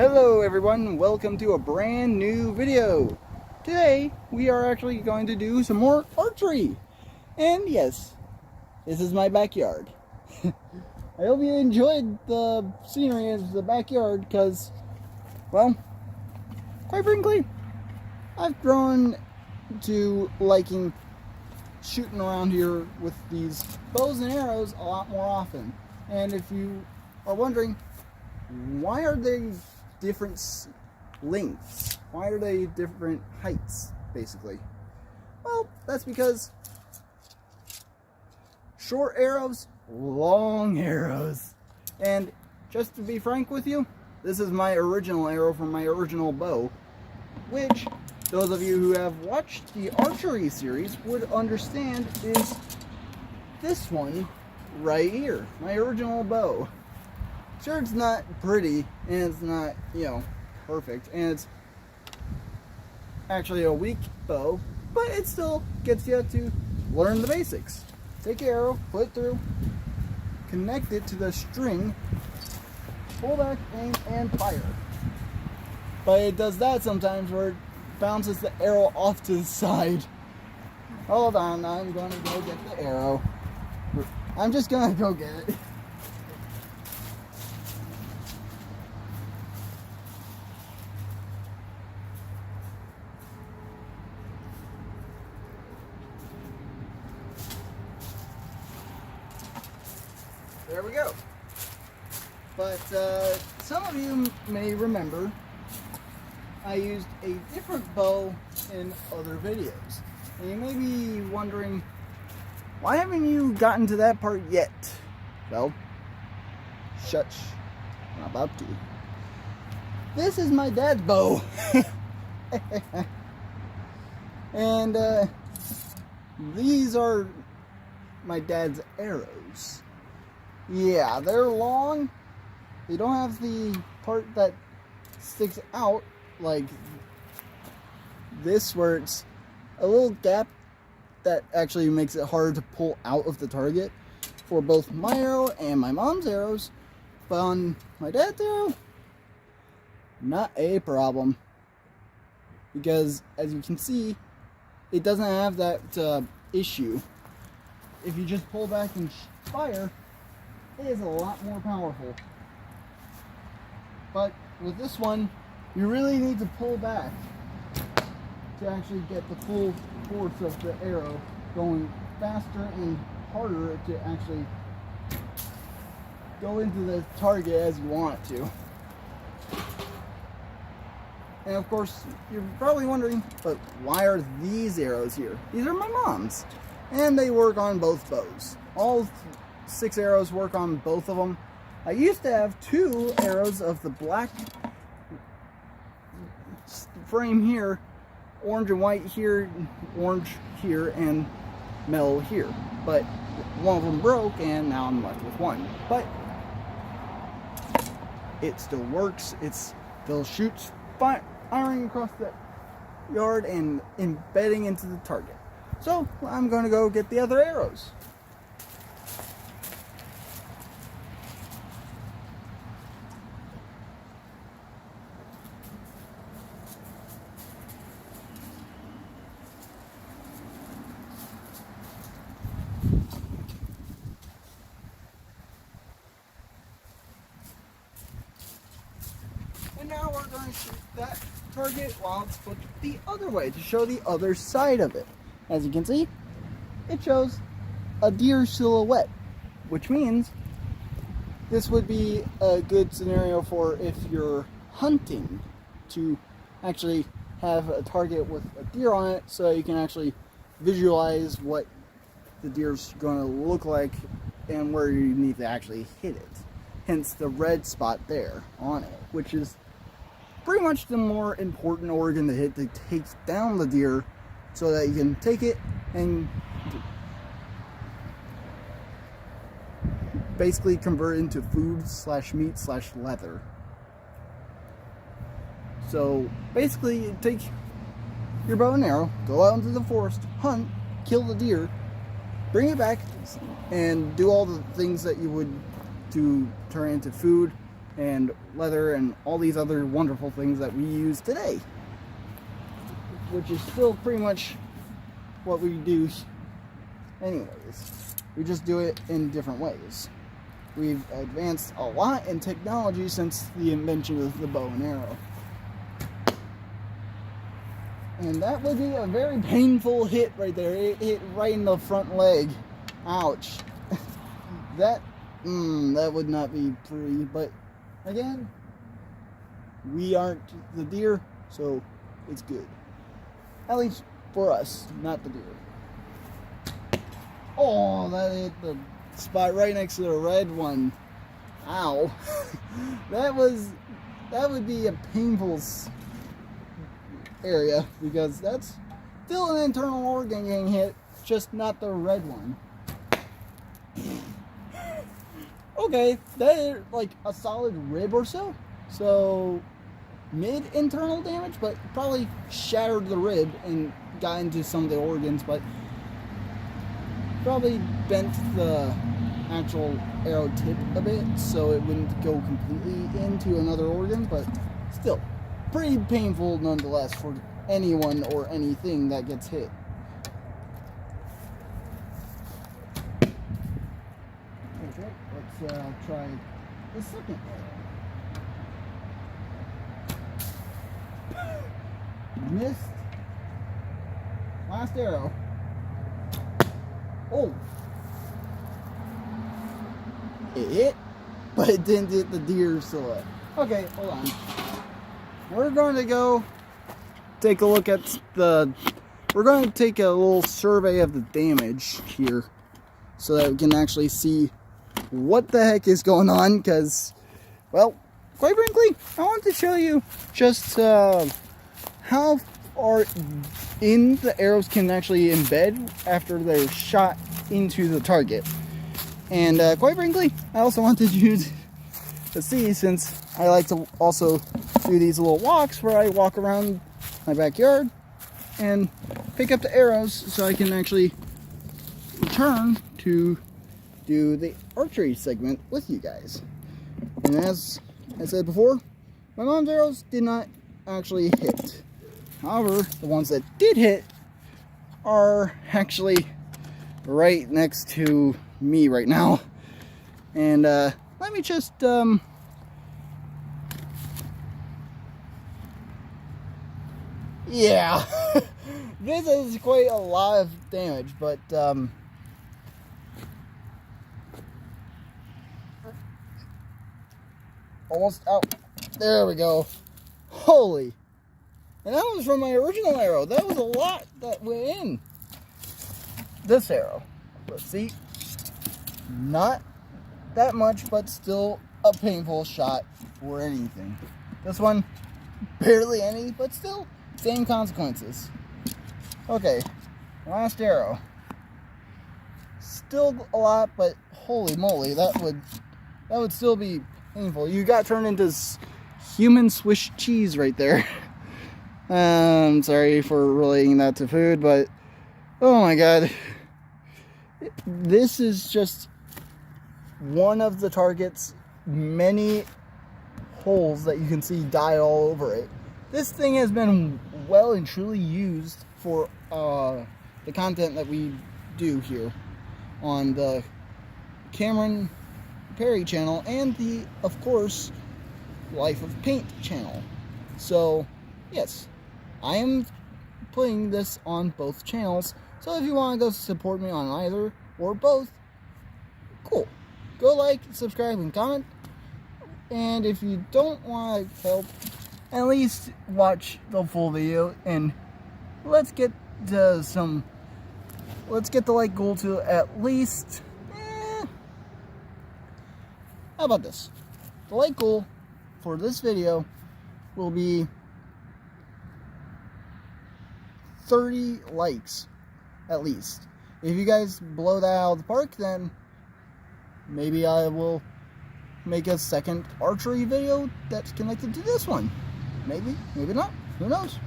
Hello everyone, welcome to a brand new video. Today we are actually going to do some more archery. And yes, this is my backyard. I hope you enjoyed the scenery of the backyard because, well, quite frankly, I've grown to liking shooting around here with these bows and arrows a lot more often. And if you are wondering, why are they different lengths? Why are they different heights, basically? Well, that's because short arrows, long arrows. And just to be frank with you, this is my original arrow from my original bow, which those of you who have watched the archery series would understand is this one right here, my original bow. Sure, it's not pretty, and it's not, perfect, and it's actually a weak bow, but it still gets you to learn the basics. Take your arrow, put it through, connect it to the string, pull back, aim, and fire. But it does that sometimes where it bounces the arrow off to the side. Hold on, I'm going to go get the arrow. I'm just going to go get it. There we go. But some of you may remember I used a different bow in other videos. And you may be wondering, why haven't you gotten to that part yet? Well, shush. I'm about to. This is my dad's bow. And these are my dad's arrows. Yeah, they're long. They don't have the part that sticks out like this, where it's a little gap that actually makes it hard to pull out of the target for both my arrow and my mom's arrows. But on my dad's arrow, not a problem. Because as you can see, it doesn't have that issue. If you just pull back and fire, it is a lot more powerful. But with this one, you really need to pull back to actually get the full force of the arrow going faster and harder to actually go into the target as you want it to. And of course, you're probably wondering, but why are these arrows here? These are my mom's, and they work on both bows. All 6 arrows work on both of them. I used to have 2 arrows of the black frame here, orange and white here, orange here, and metal here. But one of them broke, and now I'm left with one. But it still works. It still shoots, firing across the yard and embedding into the target. So I'm going to go get the other arrows. And now we're going to shoot that target while it's flipped the other way to show the other side of it. As you can see, it shows a deer silhouette, which means this would be a good scenario for if you're hunting, to actually have a target with a deer on it so you can actually visualize what the deer's going to look like and where you need to actually hit it. Hence the red spot there on it, which is pretty much the more important organ to hit to take down the deer so that you can take it and basically convert it into food / meat / leather. So basically you take your bow and arrow, go out into the forest, hunt, kill the deer, bring it back, and do all the things that you would to turn into food and leather and all these other wonderful things that we use today, which is still pretty much what we do anyways. We just do it in different ways. We've advanced a lot in technology since the invention of the bow and arrow. And that would be a very painful hit right there. It hit right in the front leg. Ouch. That would not be pretty. But again, we aren't the deer, so it's good. At least for us, not the deer. Oh, that hit the spot right next to the red one. Ow. that would be a painful area, because that's still an internal organ getting hit, just not the red one. Okay, that is like a solid rib or so. So mid internal damage, but probably shattered the rib and got into some of the organs, but probably bent the actual arrow tip a bit so it wouldn't go completely into another organ, but still pretty painful nonetheless for anyone or anything that gets hit. Okay, let's try the second arrow. Missed. Last arrow. Oh! It hit, but it didn't hit the deer silhouette. Okay, hold on. We're going to go take a look at we're going to take a little survey of the damage here so that we can actually see what the heck is going on, because, well, quite frankly, I want to show you just how far in the arrows can actually embed after they're shot into the target. And quite frankly, I also wanted you to see, since I like to also do these little walks where I walk around my backyard and pick up the arrows so I can actually return to do the archery segment with you guys. And as I said before, my mom's arrows did not actually hit. However, the ones that did hit are actually right next to me right now. And let me just yeah. This is quite a lot of damage, but almost out. There we go. Holy. And that was from my original arrow. That was a lot that went in this arrow. Let's see. Not that much, but still a painful shot for anything. This one, barely any, but still, same consequences. Okay, last arrow. Still a lot, but holy moly, that would still be painful. You got turned into human Swiss cheese right there. I'm sorry for relating that to food, but oh my god. This is just one of the target's many holes that you can see dye all over it. This thing has been well and truly used for the content that we do here on the Cameron Perry channel and the, of course, Life of Paint channel. So, yes, I am putting this on both channels. So if you want to go support me on either or both, cool. Go like, subscribe, and comment. And if you don't want to help, at least watch the full video. And let's get the like goal to at least, how about this? The like goal for this video will be 30 likes, at least. If you guys blow that out of the park, then maybe I will make a second archery video that's connected to this one. Maybe, maybe not. Who knows?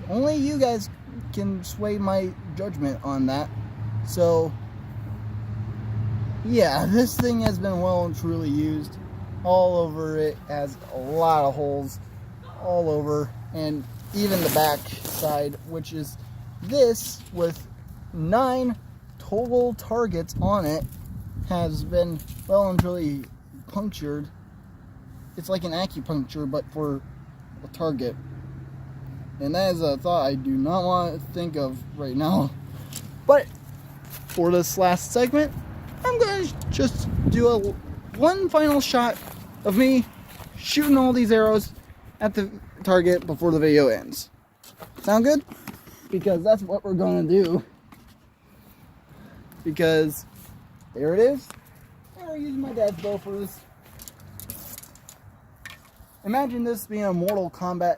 Only you guys can sway my judgment on that. So, yeah, this thing has been well and truly used. all over it, has a lot of holes all over, and even the back side, which is this with 9 total targets on it, has been well and truly punctured. It's like an acupuncture, but for a target. And that is a thought I do not want to think of right now. But for this last segment, I'm going to just do one final shot of me shooting all these arrows at the target before the video ends. Sound good? Because that's what we're going to do. Because there it is. And we're using my dad's bow for this. Imagine this being a Mortal Kombat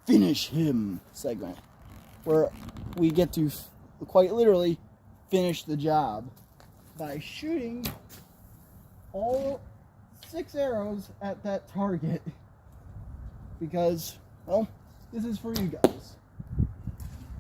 finish him segment, where we get to quite literally finish the job by shooting all 6 arrows at that target, because, well, this is for you guys.